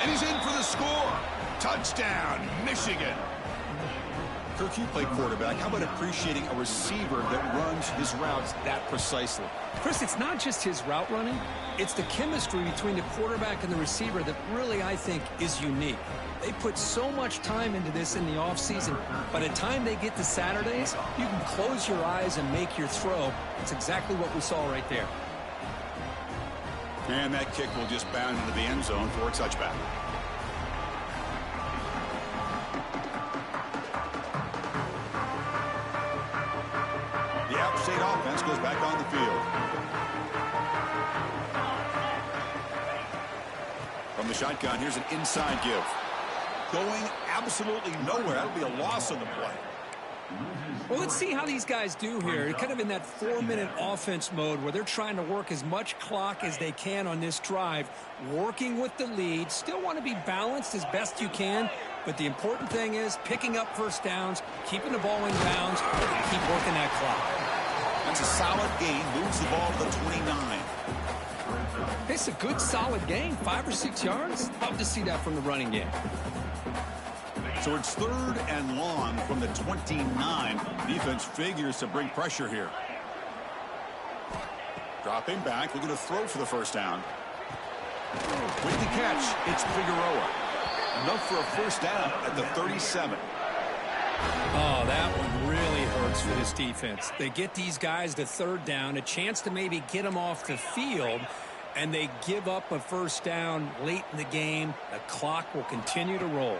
And he's in for the score. Touchdown, Michigan. Kirk, you play quarterback. How about appreciating a receiver that runs his routes that precisely? Chris, it's not just his route running. It's the chemistry between the quarterback and the receiver that really, I think, is unique. They put so much time into this in the offseason. By the time they get to Saturdays, you can close your eyes and make your throw. It's exactly what we saw right there. And that kick will just bound into the end zone for a touchback. The App State offense goes back on the field. From the shotgun, here's an inside give. Going absolutely nowhere. That'll be a loss on the play. Well, let's see how these guys do here. They're kind of in that 4-minute offense mode where they're trying to work as much clock as they can on this drive, working with the lead. Still want to be balanced as best you can, but the important thing is picking up 1st downs, keeping the ball in bounds, and keep working that clock. That's a solid gain. Moves the ball to the 29. It's a good, solid gain. 5 or 6 yards. Love to see that from the running game. So it's 3rd and long from the 29. Defense figures to bring pressure here. Dropping back, looking to throw for the 1st down. With the catch, it's Figueroa. Enough for a 1st down at the 37. Oh, that one really hurts for this defense. They get these guys to 3rd down, a chance to maybe get them off the field, and they give up a 1st down late in the game. The clock will continue to roll.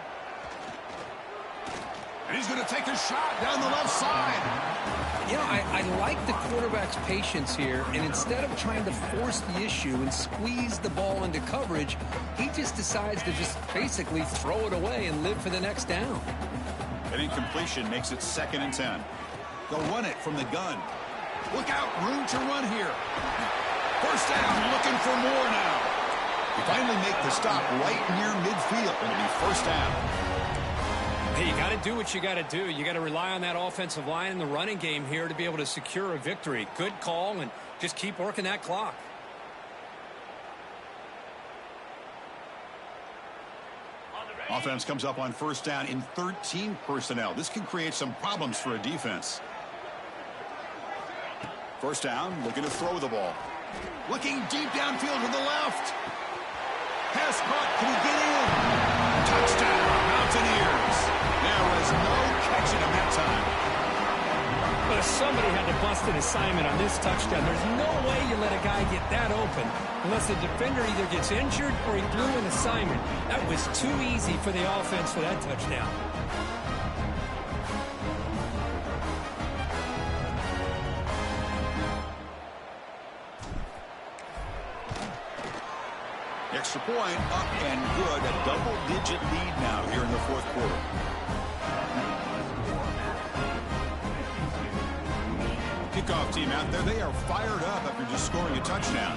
And he's going to take a shot down the left side. You know, I like the quarterback's patience here, and instead of trying to force the issue and squeeze the ball into coverage, he just decides to just basically throw it away and live for the next down. An incompletion makes it 2nd and 10. They'll run it from the gun. Look out, room to run here. First down, looking for more now. They finally make the stop right near midfield. It'll be first down. Hey, you got to do what you got to do. You got to rely on that offensive line in the running game here to be able to secure a victory. Good call, and just keep working that clock. Offense comes up on first down in 13 personnel. This can create some problems for a defense. First down, looking to throw the ball. Looking deep downfield to the left. Pass caught. Can he get in? Touchdown, Mountaineers. There was no catching him that time. But somebody had to bust an assignment on this touchdown. There's no way you let a guy get that open unless the defender either gets injured or he blew an assignment. That was too easy for the offense for that touchdown. Extra point up and good. A double-digit lead now here in the 4th quarter. Kickoff team out there. They are fired up after just scoring a touchdown.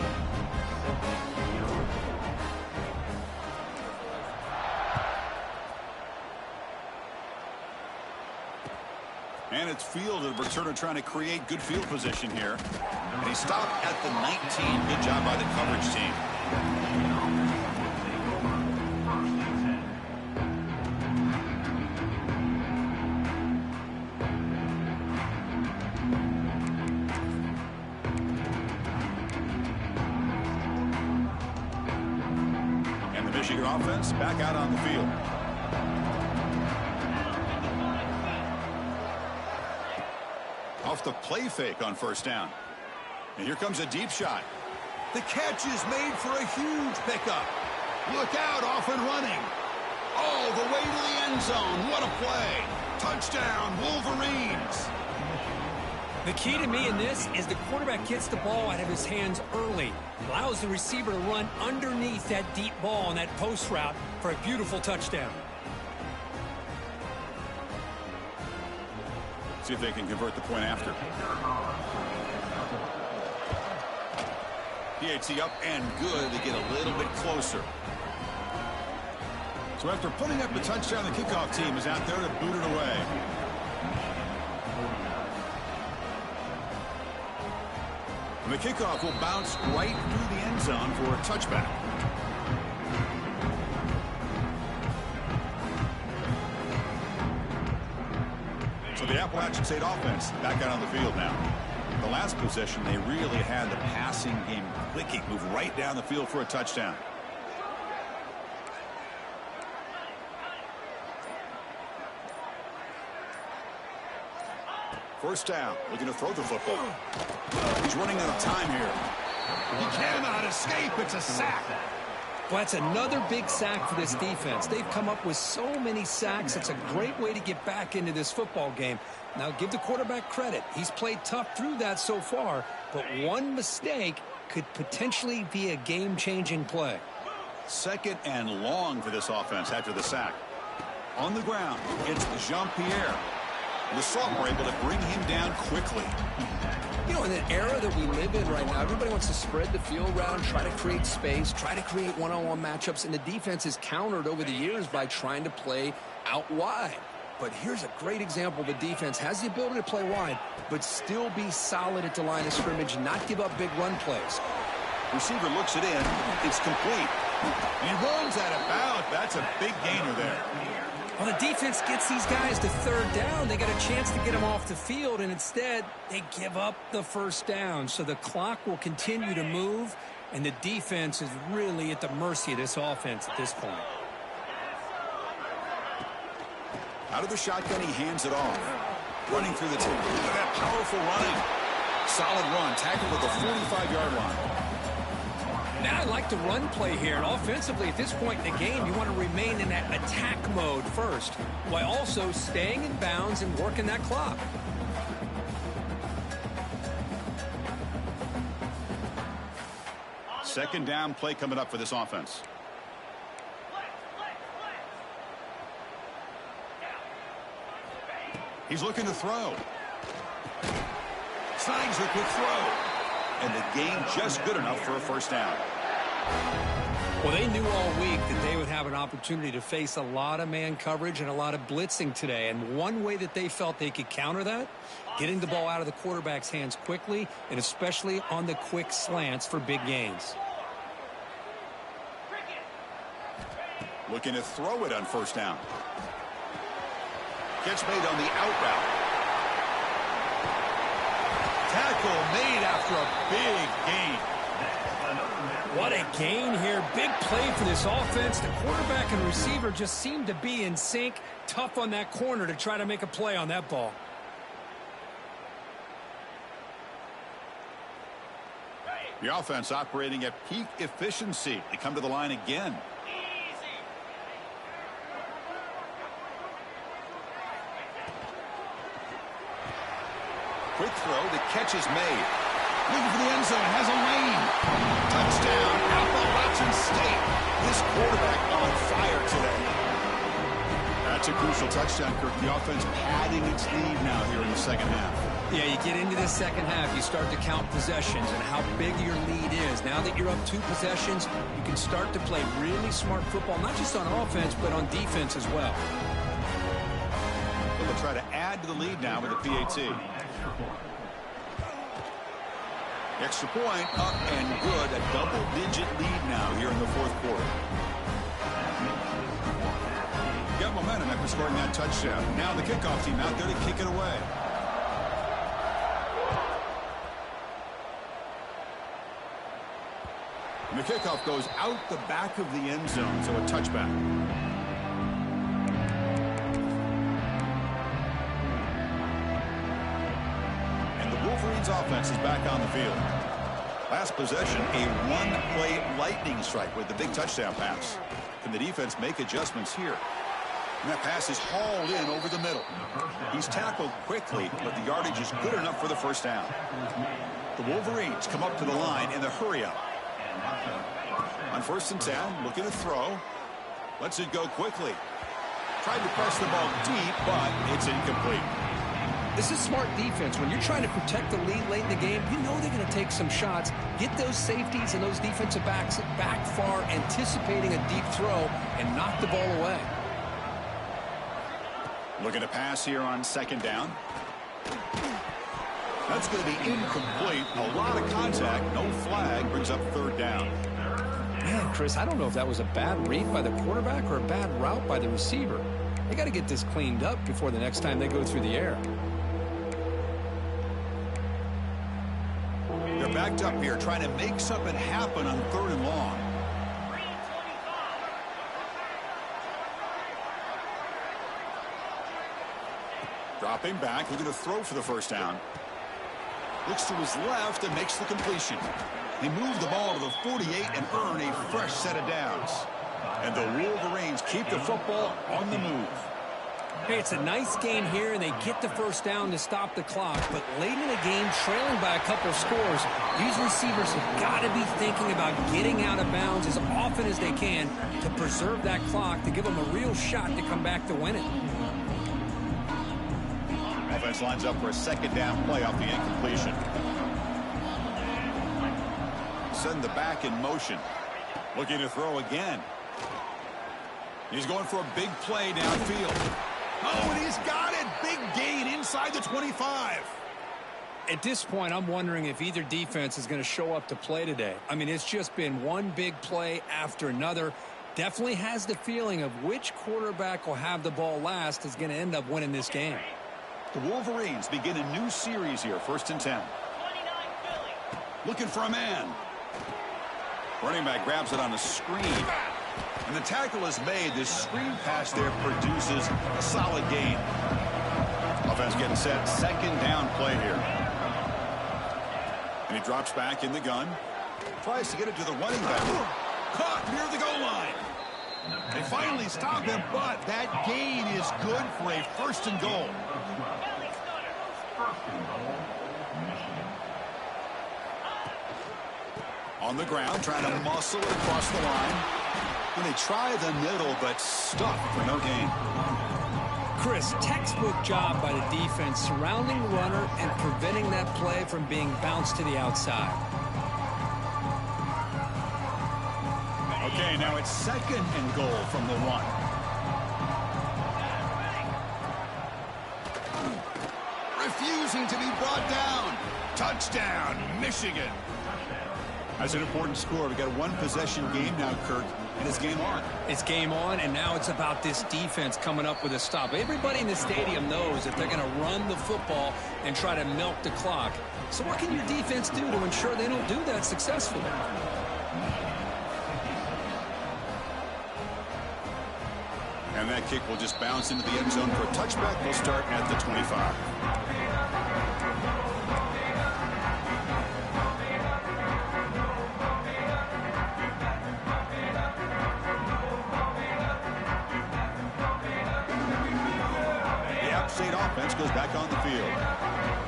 And it's fielded. Returner trying to create good field position here. And he stopped at the 19. Good job by the coverage team. And the Michigan offense back out on the field. Off the play fake on first down. And here comes a deep shot. The catch is made for a huge pickup. Look out, off and running. All the way to the end zone. What a play. Touchdown, Wolverines. The key to me in this is the quarterback gets the ball out of his hands early. Allows the receiver to run underneath that deep ball on that post route for a beautiful touchdown. See if they can convert the point after. PAT up and good. They get a little bit closer. So after putting up the touchdown, the kickoff team is out there to boot it away. And the kickoff will bounce right through the end zone for a touchback. So the Appalachian State offense back out on the field now. The last possession, they really had the passing game clicking. Move right down the field for a touchdown. First down, looking to throw the football. He's running out of time here. He cannot escape. It's a sack. Well, that's another big sack for this defense. They've come up with so many sacks. It's a great way to get back into this football game. Now, give the quarterback credit. He's played tough through that so far, but one mistake could potentially be a game-changing play. 2nd and long for this offense after the sack. On the ground, it's Jean-Pierre. The Salt were able to bring him down quickly. You know, in an era that we live in right now, everybody wants to spread the field around, try to create space, try to create one-on-one matchups, and the defense is countered over the years by trying to play out wide. But here's a great example. The defense has the ability to play wide, but still be solid at the line of scrimmage, not give up big run plays. Receiver looks it in. It's complete. He runs out of bounds. That's a big gainer there. Well, the defense gets these guys to 3rd down. They got a chance to get them off the field, and instead they give up the first down. So the clock will continue to move, and the defense is really at the mercy of this offense at this point. Out of the shotgun, he hands it off. Running through the team. Look at that powerful running. Solid run. Tackled at the 45-yard line. Now I like the run play here, and offensively at this point in the game, you want to remain in that attack mode first, while also staying in bounds and working that clock. Second down play coming up for this offense. He's looking to throw. Snags a quick throw. And the gain just good enough for a first down. Well, they knew all week that they would have an opportunity to face a lot of man coverage and a lot of blitzing today. And one way that they felt they could counter that, getting the ball out of the quarterback's hands quickly, and especially on the quick slants for big gains. Looking to throw it on first down. Catch made on the out route. Tackle made after a big gain. What a gain here. Big play for this offense. The quarterback and receiver just seem to be in sync. Tough on that corner to try to make a play on that ball. The offense operating at peak efficiency. They come to the line again. Quick throw. The catch is made. Looking for the end zone. Has a lane. Touchdown, Appalachian State. This quarterback on fire today. That's a crucial touchdown, Kirk. The offense padding its lead now here in the second half. Yeah, you get into this second half, you start to count possessions and how big your lead is. Now that you're up 2 possessions, you can start to play really smart football, not just on offense, but on defense as well. They'll try to add to the lead now with a PAT. Extra point up and good. A double-digit lead now here in the fourth quarter. Got momentum after scoring that touchdown. Now the kickoff team out there to kick it away. And the kickoff goes out the back of the end zone, so a touchback. Wolverines offense is back on the field. Last possession, a one-play lightning strike with the big touchdown pass. Can the defense make adjustments here? And that pass is hauled in over the middle. He's tackled quickly, but the yardage is good enough for the first down. The Wolverines come up to the line in the hurry-up. On 1st and 10, looking to throw. Lets it go quickly. Tried to press the ball deep, but it's incomplete. This is smart defense. When you're trying to protect the lead late in the game, you know they're going to take some shots. Get those safeties and those defensive backs back far, anticipating a deep throw, and knock the ball away. Looking to pass here on 2nd down. That's going to be incomplete. A lot of contact. No flag. Brings up 3rd down. Man, Chris, I don't know if that was a bad read by the quarterback or a bad route by the receiver. They got to get this cleaned up before the next time they go through the air. They're backed up here trying to make something happen on 3rd and long. Dropping back, looking to throw for the first down. Looks to his left and makes the completion. He moved the ball to the 48 and earned a fresh set of downs. And the Wolverines keep the football on the move. Hey, it's a nice game here, and they get the first down to stop the clock. But late in the game, trailing by a couple of scores, these receivers have got to be thinking about getting out of bounds as often as they can to preserve that clock, to give them a real shot to come back to win it. Offense lines up for a 2nd down play off the incompletion. Send the back in motion. Looking to throw again. He's going for a big play downfield. Oh, and he's got it. Big gain inside the 25. At this point, I'm wondering if either defense is going to show up to play today. I mean, it's just been one big play after another. Definitely has the feeling of which quarterback will have the ball last is going to end up winning this game. The Wolverines begin a new series here, 1st and 10. Looking for a man. Running back grabs it on the screen. And the tackle is made. This screen pass there produces a solid gain. Offense getting set. 2nd down play here. And he drops back in the gun. Tries to get it to the running back. Caught near the goal line. They finally stop him, but that gain is good for a first and goal. On the ground, trying to muscle it across the line. And they try the middle, but stuck for no gain. Chris, textbook job by the defense surrounding the runner and preventing that play from being bounced to the outside. Okay, now it's second and goal from the 1. Refusing to be brought down. Touchdown, Michigan. That's an important score. We've got a one-possession game now, Kirk, and it's game on. It's game on, and now it's about this defense coming up with a stop. Everybody in the stadium knows that they're going to run the football and try to milk the clock. So what can your defense do to ensure they don't do that successfully? And that kick will just bounce into the end zone for a touchback. We'll start at the 25. State offense goes back on the field.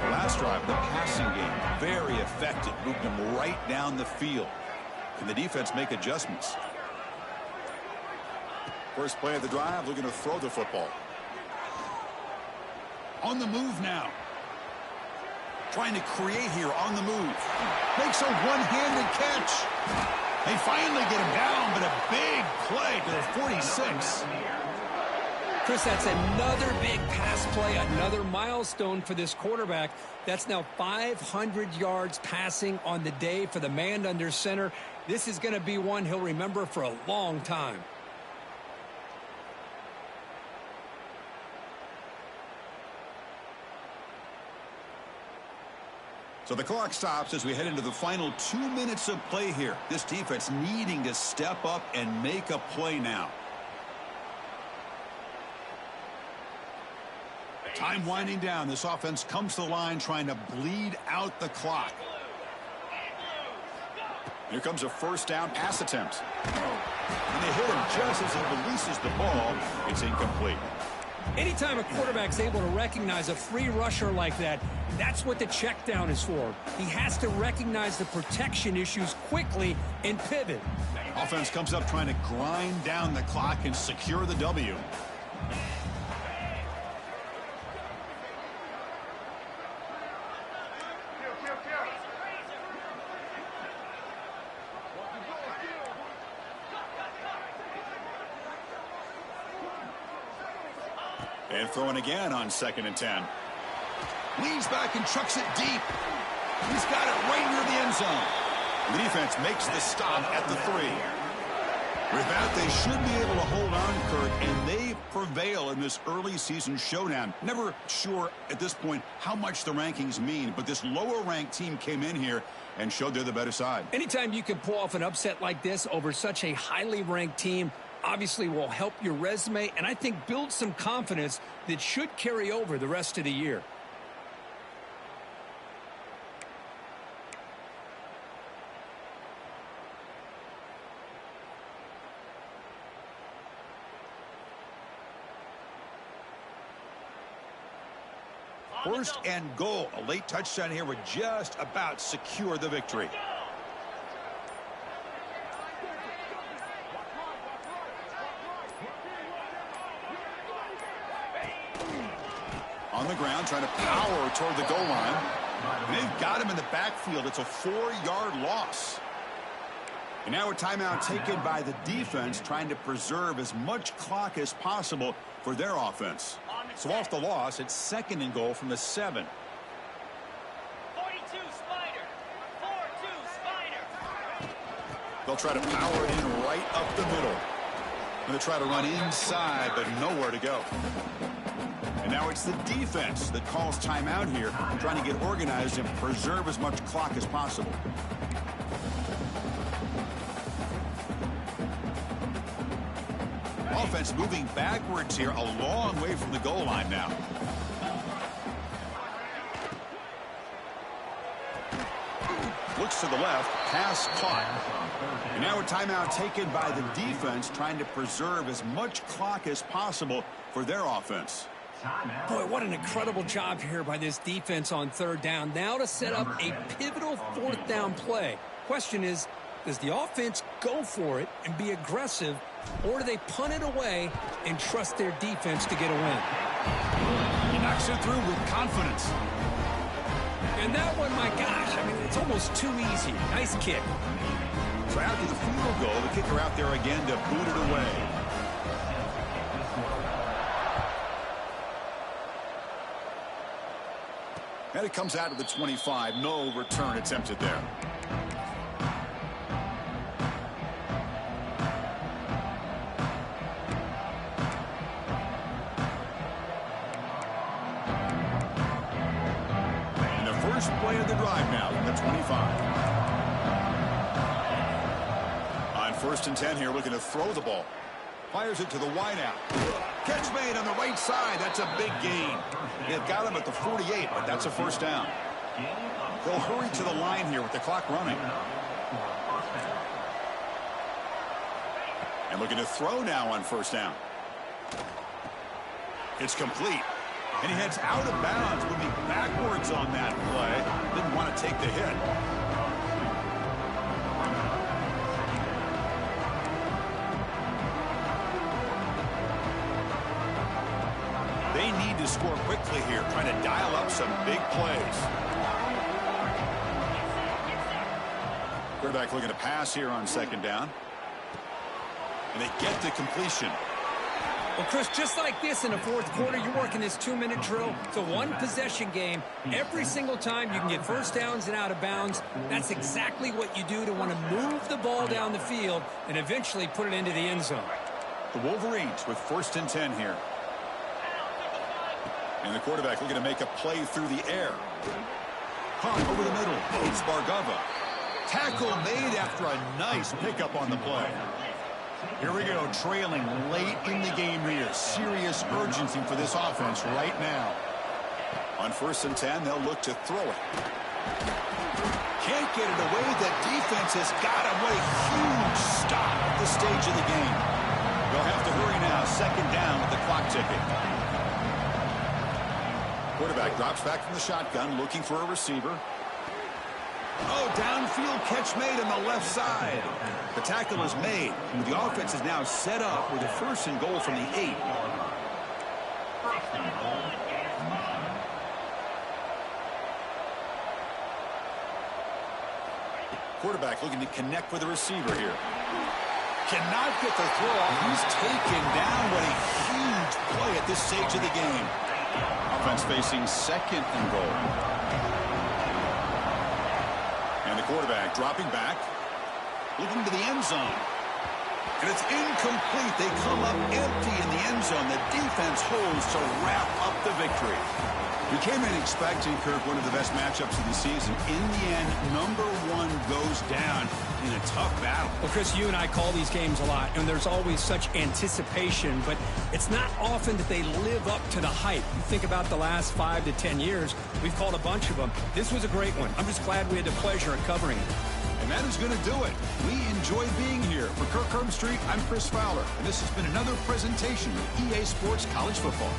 The last drive, the passing game, very effective. Moved them right down the field. Can the defense make adjustments? First play of the drive, looking to throw the football. On the move now. Trying to create here on the move. Makes a one-handed catch. They finally get him down, but a big play to the 46. Chris, that's another big pass play, another milestone for this quarterback. That's now 500 yards passing on the day for the man under center. This is going to be one he'll remember for a long time. So the clock stops as we head into the final 2 minutes of play here. This defense needing to step up and make a play now. Time winding down. This offense comes to the line trying to bleed out the clock. Here comes a first down pass attempt. And they hit him just as he releases the ball. It's incomplete. Anytime a quarterback's able to recognize a free rusher like that, that's what the check down is for. He has to recognize the protection issues quickly and pivot. Offense comes up trying to grind down the clock and secure the W. And throwing again on 2nd and 10. Leans back and chucks it deep. He's got it right near the end zone. The defense makes the stop at the 3. With that, they should be able to hold on, Kurt, and they prevail in this early season showdown. Never sure at this point how much the rankings mean, but this lower-ranked team came in here and showed they're the better side. Anytime you can pull off an upset like this over such a highly ranked team, obviously will help your resume and I think build some confidence that should carry over the rest of the year. First and goal. A late touchdown here would just about secure the victory. On the ground, trying to power toward the goal line. And they've got him in the backfield. It's a 4-yard loss. And now a timeout taken by the defense, trying to preserve as much clock as possible for their offense. So off the loss, it's 2nd and goal from the 7. 42 Spider. 4-2 Spider. They'll try to power it in right up the middle. And they'll try to run inside, but nowhere to go. And now it's the defense that calls timeout here, trying to get organized and preserve as much clock as possible. Offense moving backwards here, a long way from the goal line now. Looks fakes to the left, pass caught. And now a timeout taken by the defense, trying to preserve as much clock as possible for their offense. Boy, what an incredible job here by this defense on third down. Now to set up a pivotal fourth down play. Question is, does the offense go for it and be aggressive, or do they punt it away and trust their defense to get a win? He knocks it through with confidence. And that one, my gosh, I mean, it's almost too easy. Nice kick. So after the field goal, the kicker out there again to boot it away. And it comes out of the 25. No return attempted there. And the first play of the drive now in the 25. On 1st and 10 here, looking to throw the ball. Fires it to the wideout. Catch made on the right side. That's a big gain. They've got him at the 48, but that's a first down. They'll hurry to the line here with the clock running. And looking to throw now on 1st down. It's complete. And he heads out of bounds, moving backwards on that play. Didn't want to take the hit. They need to score quickly here, trying to dial up some big plays. Quarterback looking to pass here on 2nd down. And they get the completion. Well, Chris, just like this in the fourth quarter, you're working this 2-minute drill. It's a one-possession game. Every single time you can get first downs and out of bounds. That's exactly what you do to want to move the ball down the field and eventually put it into the end zone. The Wolverines with 1st and 10 here. And the quarterback looking to make a play through the air. Caught over the middle. It's Bargava. Tackle made after a nice pickup on the play. Here we go, trailing late in the game here. Serious urgency for this offense right now. On 1st and 10, they'll look to throw it. Can't get it away. The defense has got him. What a huge stop at this stage of the game. They'll have to hurry now. 2nd down with the clock ticking. Quarterback drops back from the shotgun, looking for a receiver. Oh, downfield catch made on the left side. The tackle is made. The offense is now set up with a 1st and goal from the 8. Quarterback looking to connect with the receiver here. Cannot get the throw off. He's taken down. What a huge play at this stage of the game. Offense facing 2nd and goal. And the quarterback dropping back, looking to the end zone. And it's incomplete. They come up empty in the end zone. The defense holds to wrap up the victory. We came in expecting, Kirk, one of the best matchups of the season. In the end, #1 goes down in a tough battle. Well, Chris, you and I call these games a lot, and there's always such anticipation, but it's not often that they live up to the hype. You think about the last 5 to 10 years, we've called a bunch of them. This was a great one. I'm just glad we had the pleasure of covering it. And that is going to do it. We enjoyed being here. For Kirk Herbstreit, I'm Chris Fowler, and this has been another presentation of EA Sports College Football.